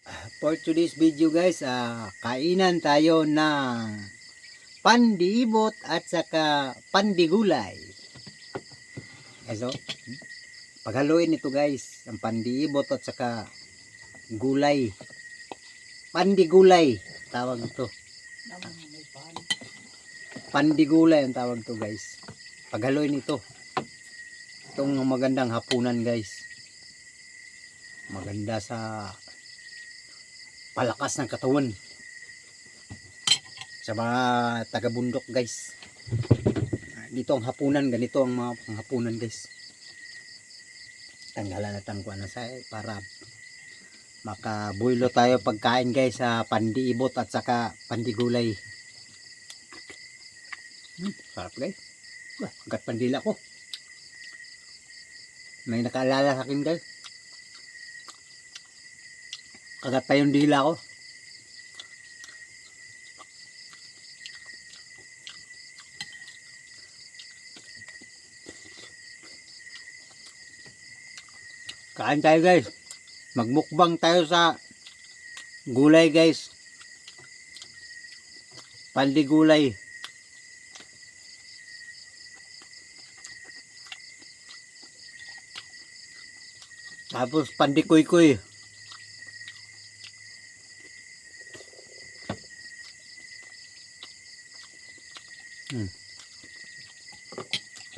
For today's video guys, kainan tayo ng pandibot at saka pandigulay. So, paghaluin ito guys, ang pandibot at saka gulay. Pandigulay, tawag ito. Pandigulay ang tawag ito guys. Paghaluin ito. Itong magandang hapunan guys. Maganda sa palakas ng katawan sa mga taga-bundok guys. Dito ang hapunan, ganito ang mga panghapunan guys. Tanggalan natin ko ano sa para makabuilo tayo pagkain guys sa pandiibot at saka pandigulay. Sarap guys. Agad pandila ko. May nakaalala sa akin guys. Kagat pa yung dila ko. Kain tayo guys. Magmukbang tayo sa gulay guys. Pandigulay. Tapos pandikuy-kuy.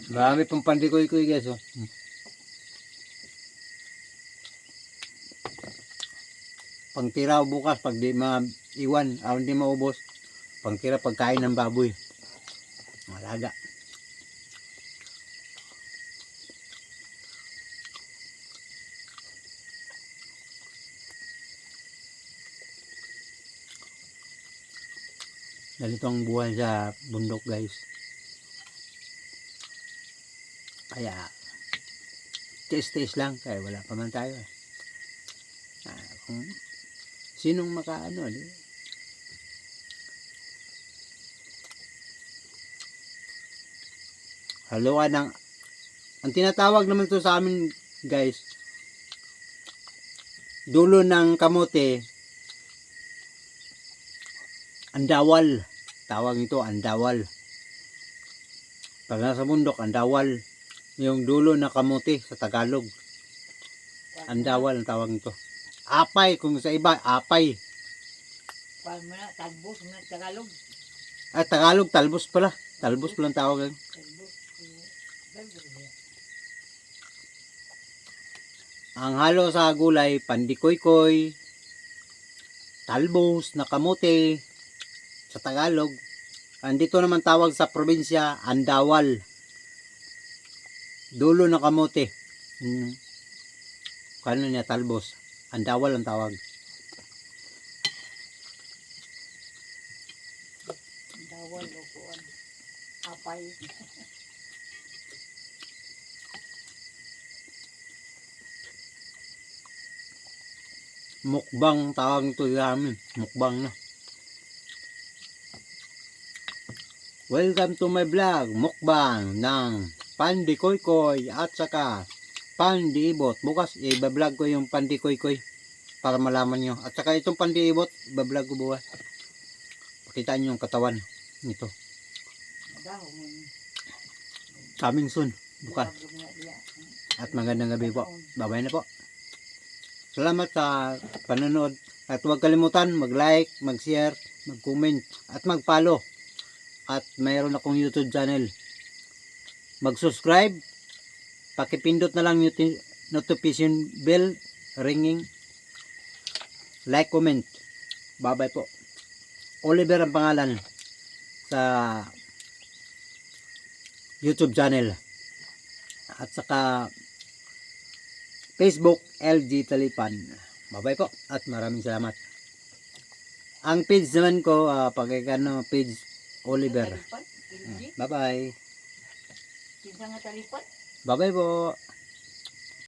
Marami pang pandikoy-koy guys oh. Pangtira bukas pag di maiwan, hindi maubos. Pangtira pagkain ng baboy. Malaga. Ganito ang buhay sa bundok guys. Kaya tiis-tiis lang kaya wala pa man tayo kung sinong makaano haluan ng ang tinatawag naman to sa amin guys, dulo ng kamote, andawal tawag nito, andawal. Pag nasa bundok, andawal yung dulo na kamote sa Tagalog. Andawal ang tawag nito. Apay kung sa iba, apay. Paano na, talbos na Tagalog. Tagalog, talbos pala. Talbos pala ang tawag. Ang halo sa gulay, pandikoy-koy, talbos na kamote sa Tagalog. Andito naman tawag sa probinsya, andawal. Dulo na kamote. Kano niya, talbos. Andawal ang tawag. Andawal o kuwan. Apay. Mukbang tawag nito sa amin. Mukbang na. Welcome to my vlog. Mukbang ng pandikoy-koy at saka pandiibot. Bukas i-vlog ko yung pandikoy-koy para malaman nyo. At saka itong pandiibot, i-vlog ko bukas. Pakitaan nyo yung katawan nito. Coming soon. Bukas. At magandang gabi po. Bye-bye na po. Salamat sa panonood. At huwag kalimutan mag-like, mag-share, mag-comment at mag-follow. At mayroon akong YouTube channel. Mag-subscribe. Pakipindot na lang yung notification bell ringing. Like, comment. Bye-bye po. Oliver ang pangalan sa YouTube channel. At saka Facebook, LG Talipan. Bye-bye po. At maraming salamat. Ang page naman ko, pagkakano page Oliver. Bye-bye. Kinsa nga talipat? Bye-bye po.